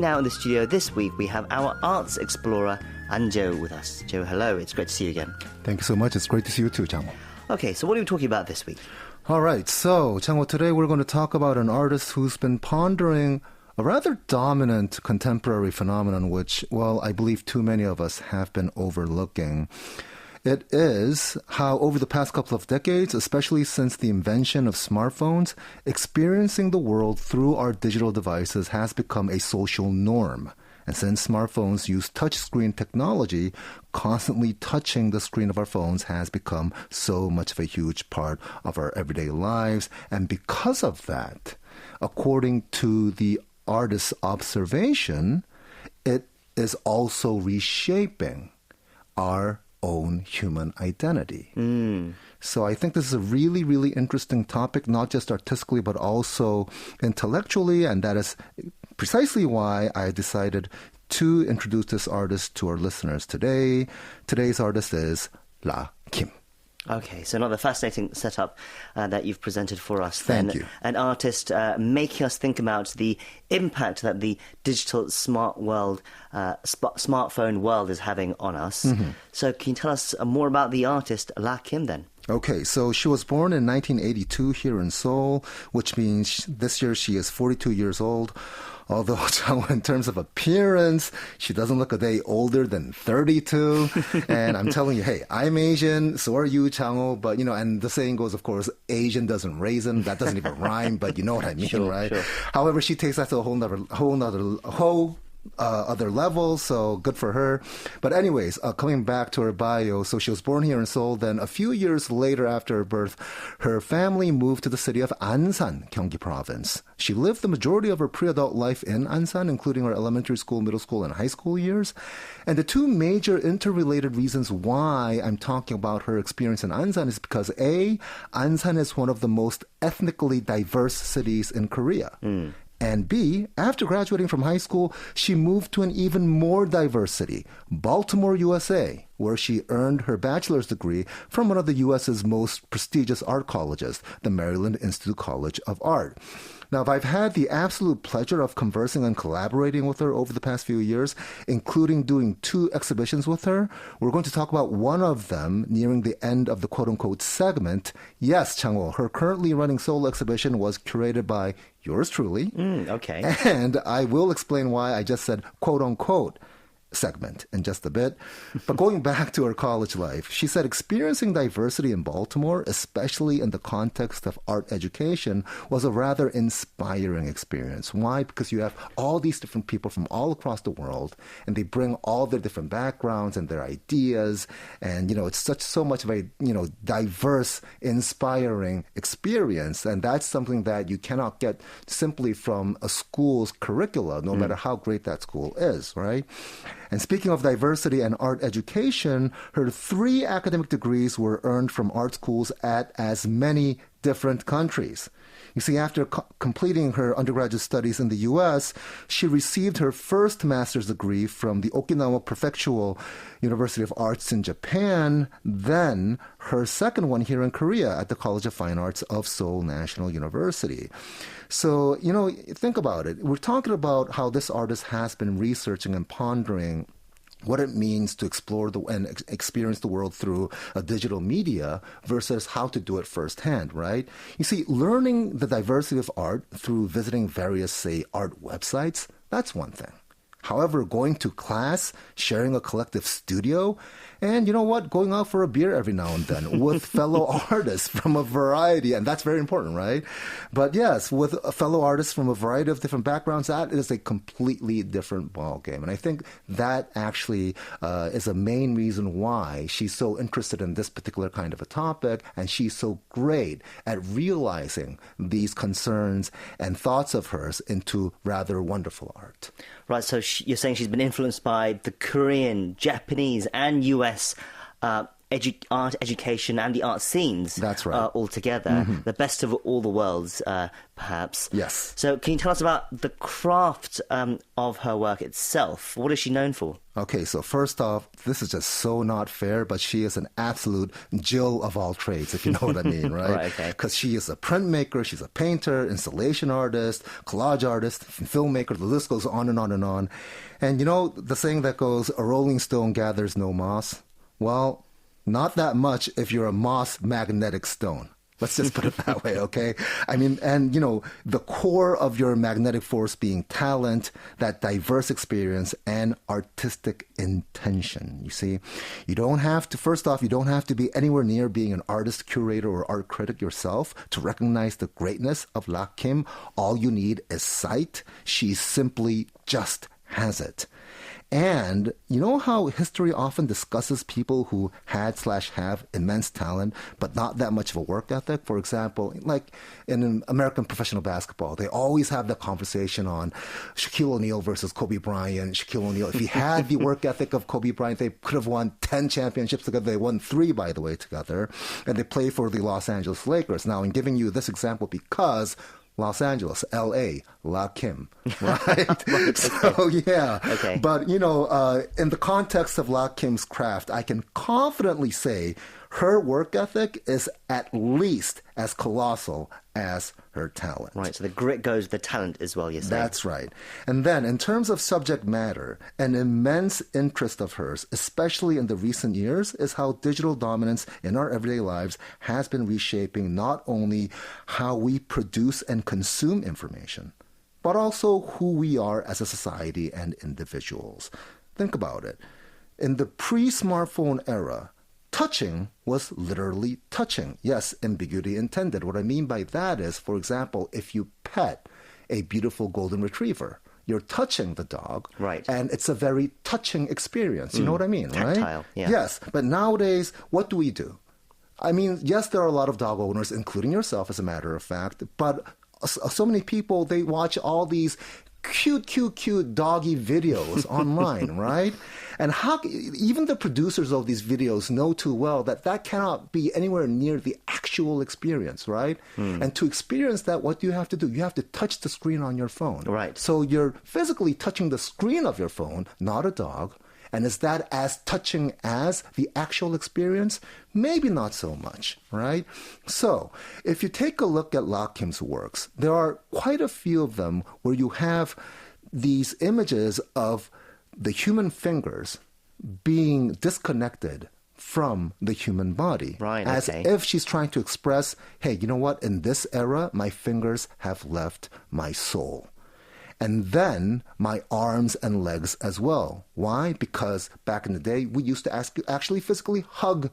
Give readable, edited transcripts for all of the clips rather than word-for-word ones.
Now in the studio this week, we have our arts explorer, An Jo, with us. Jo, hello. It's great to see you again. Thank you so much. It's great to see you too, Changho. Okay, so what are we talking about this week? All right. So, Changho, today we're going to talk about an artist who's been pondering a rather dominant contemporary phenomenon, which, well, I believe too many of us have been overlooking. It is how over the past couple of decades, especially since the invention of smartphones, experiencing the world through our digital devices has become a social norm. And since smartphones use touchscreen technology, constantly touching the screen of our phones has become so much of a huge part of our everyday lives. And because of that, according to the artist's observation, it is also reshaping our own human identity. So I think this is a really, really interesting topic, not just artistically, but also intellectually. And that is precisely why I decided to introduce this artist to our listeners today. Today's artist is Rakim. Okay, so another fascinating setup that you've presented for us. Thank you. An artist making us think about the impact that the digital smartphone world is having on us. So can you tell us more about the artist Rakim then? Okay, so she was born in 1982 here in Seoul, which means this year she is 42 years old. Although, in terms of appearance, she doesn't look a day older than 32. And I'm telling you, hey, I'm Asian, so are you, Changho. But, and the saying goes, of course, Asian doesn't raisin. That doesn't even rhyme, but you know what I mean, right? Sure. However, she takes that to a whole other level, so good for her. But anyways, coming back to her bio, so she was born here in Seoul. Then a few years later after her birth, her family moved to the city of Ansan, Gyeonggi province. She lived the majority of her pre-adult life in Ansan, including her elementary school, middle school, and high school years. And the two major interrelated reasons why I'm talking about her experience in Ansan is because A, Ansan is one of the most ethnically diverse cities in Korea. And B, after graduating from high school, she moved to an even more diverse city, Baltimore, USA, where she earned her bachelor's degree from one of the U.S.'s most prestigious art colleges, the Maryland Institute College of Art. Now, I've had the absolute pleasure of conversing and collaborating with her over the past few years, including doing 2 exhibitions with her. We're going to talk about one of them nearing the end of the quote-unquote segment. Yes, Changho, her currently running solo exhibition was curated by yours truly. Okay. And I will explain why I just said quote-unquote segment in just a bit. But going back to her college life, she said experiencing diversity in Baltimore, especially in the context of art education, was a rather inspiring experience. Why? Because you have all these different people from all across the world, and they bring all their different backgrounds and their ideas, and it's so much of a diverse, inspiring experience, and that's something that you cannot get simply from a school's curricula, no matter how great that school is, right? And speaking of diversity and art education, her 3 academic degrees were earned from art schools at as many different countries. You see, after completing her undergraduate studies in the U.S., she received her first master's degree from the Okinawa Prefectural University of Arts in Japan, then her second one here in Korea at the College of Fine Arts of Seoul National University. So, think about it. We're talking about how this artist has been researching and pondering what it means to explore and experience the world through a digital media versus how to do it firsthand, right? You see, learning the diversity of art through visiting various, say, art websites, that's one thing. However, going to class, sharing a collective studio, and going out for a beer every now and then with fellow artists from a variety, and that's very important, right? But yes, with fellow artists from a variety of different backgrounds, that is a completely different ballgame. And I think that actually is a main reason why she's so interested in this particular kind of a topic, and she's so great at realizing these concerns and thoughts of hers into rather wonderful art. Right, so you're saying she's been influenced by the Korean, Japanese, and US art education and the art scenes. That's right. All together. The best of all the worlds, perhaps. Yes. So can you tell us about the craft of her work itself? What is she known for? Okay, so first off, this is just so not fair, but she is an absolute Jill of all trades, if you know what I mean, right? Right, okay. Because she is a printmaker, she's a painter, installation artist, collage artist, filmmaker, the list goes on and on and on. And you know the saying that goes, a rolling stone gathers no moss? Well, not that much if you're a moss magnetic stone. Let's just put it that way, okay? I mean, and, you know, the core of your magnetic force being talent, that diverse experience, and artistic intention. You see, you don't have to, first off, you don't have to be anywhere near being an artist, curator, or art critic yourself to recognize the greatness of Lakim. All you need is sight. She simply just has it. And you know how history often discusses people who had/have immense talent, but not that much of a work ethic? For example, like in American professional basketball, they always have the conversation on Shaquille O'Neal versus Kobe Bryant. Shaquille O'Neal, if he had the work ethic of Kobe Bryant, they could have won 10 championships together. They won 3, by the way, together. And they play for the Los Angeles Lakers. Now, I'm giving you this example because Los Angeles, L.A., Lakim, right? So, yeah. Okay. But, you know, in the context of Lakim's craft, I can confidently say her work ethic is at least as colossal as her talent. Right, so the grit goes with the talent as well, you're saying. That's right. And then, in terms of subject matter, an immense interest of hers, especially in the recent years, is how digital dominance in our everyday lives has been reshaping not only how we produce and consume information, but also who we are as a society and individuals. Think about it. In the pre-smartphone era, touching was literally touching. Yes, ambiguity intended. What I mean by that is, for example, if you pet a beautiful golden retriever, you're touching the dog. Right. And it's a very touching experience. You know what I mean, right? Tactile, yeah. Yes. But nowadays, what do? I mean, yes, there are a lot of dog owners, including yourself, as a matter of fact, but so many people, they watch all these cute doggy videos online, right? And how even the producers of these videos know too well that cannot be anywhere near the actual experience, right? And to experience that, what do? You have to touch the screen on your phone. Right. So you're physically touching the screen of your phone, not a dog. And is that as touching as the actual experience? Maybe not so much, right? So if you take a look at Lakim's works, there are quite a few of them where you have these images of the human fingers being disconnected from the human body. Right, as okay. if she's trying to express, hey, you know what? In this era, my fingers have left my soul. And then my arms and legs as well. Why? Because back in the day, we used to actually physically hug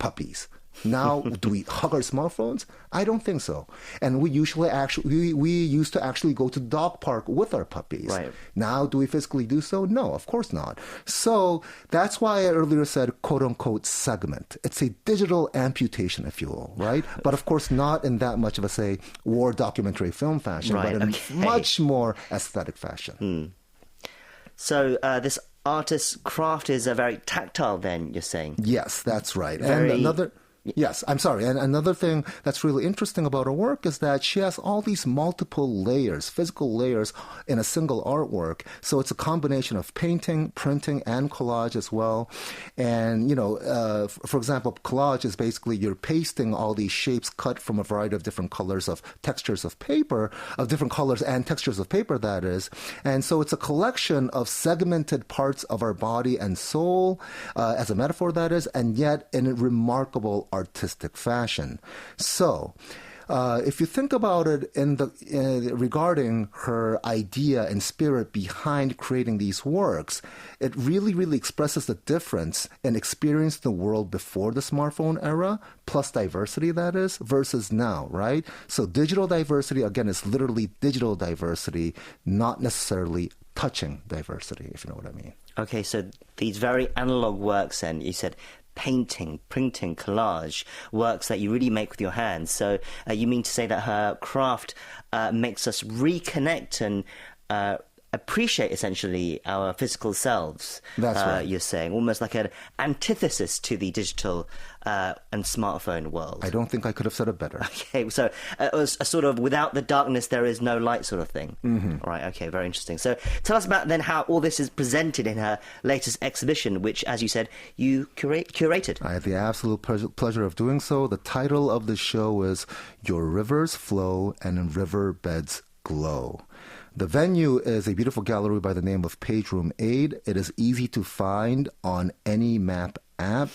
puppies. Now, do we hug our smartphones? I don't think so. And we used to actually go to the dog park with our puppies. Right. Now, do we physically do so? No, of course not. So that's why I earlier said, quote unquote, segment. It's a digital amputation, if you will, right? But of course, not in that much of a, say, war documentary film fashion, Right, but in okay. much more aesthetic fashion. So this artist's craft is very tactile then, you're saying? Yes, that's right. Very- And another... Yes, I'm sorry. And another thing that's really interesting about her work is that she has all these multiple layers, physical layers in a single artwork. So it's a combination of painting, printing, and collage as well. And, you know, for example, collage is basically you're pasting all these shapes cut from a variety of different colors of textures of paper, of different colors and textures of paper, that is. And so it's a collection of segmented parts of our body and soul, as a metaphor, that is, and yet in a remarkable artistic fashion. So, if you think about it regarding her idea and spirit behind creating these works, it really expresses the difference in experiencing the world before the smartphone era, plus diversity, that is, versus now, right? So digital diversity, again, is literally digital diversity, not necessarily touching diversity, if you know what I mean. Okay, so these very analog works then, you said painting, printing, collage, works that you really make with your hands. So you mean to say that her craft makes us reconnect and appreciate essentially our physical selves. That's right. You're saying almost like an antithesis to the digital and smartphone world. I don't think I could have said it better. Okay, so it was a sort of without the darkness there is no light sort of thing. All right, okay, very interesting. So tell us about then how all this is presented in her latest exhibition, which, as you said, you curated. I had the absolute pleasure of doing so. The title of the show is Your Rivers Flow and Riverbeds Glow. The venue is a beautiful gallery by the name of Page Room 8. It is easy to find on any map app.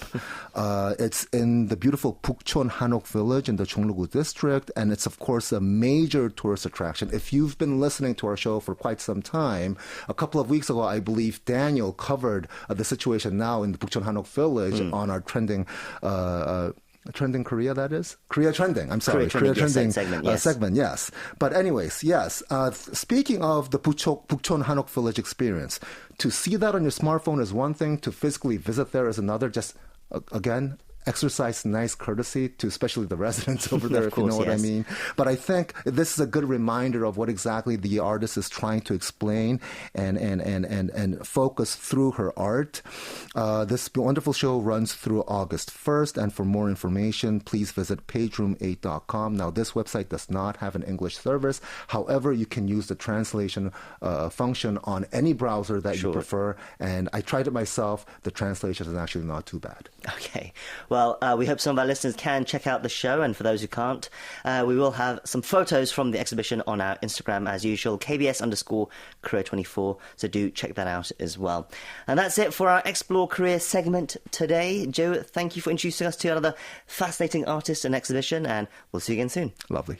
It's in the beautiful Bukchon Hanok village in the Chonglugu district, and it's of course a major tourist attraction. If you've been listening to our show for quite some time, a couple of weeks ago, I believe Daniel covered the situation now in the Bukchon Hanok village on our trending Korea, that is? Korea Trending, I'm sorry. Korea Trending segment, yes. But anyways, yes. Speaking of the Bukchon Hanok Village experience, to see that on your smartphone is one thing, to physically visit there is another. Just, again, exercise nice courtesy to especially the residents over there, if you know what I mean. But I think this is a good reminder of what exactly the artist is trying to explain and focus through her art. This wonderful show runs through August 1st, and for more information, please visit pageroom8.com. Now, this website does not have an English service. However, you can use the translation function on any browser that you prefer, and I tried it myself. The translation is actually not too bad. Okay. Well, we hope some of our listeners can check out the show, and for those who can't, we will have some photos from the exhibition on our Instagram as usual, KBS_Korea24, so do check that out as well. And that's it for our Explore Korea segment today. Joe, thank you for introducing us to another fascinating artist and exhibition, and we'll see you again soon. Lovely.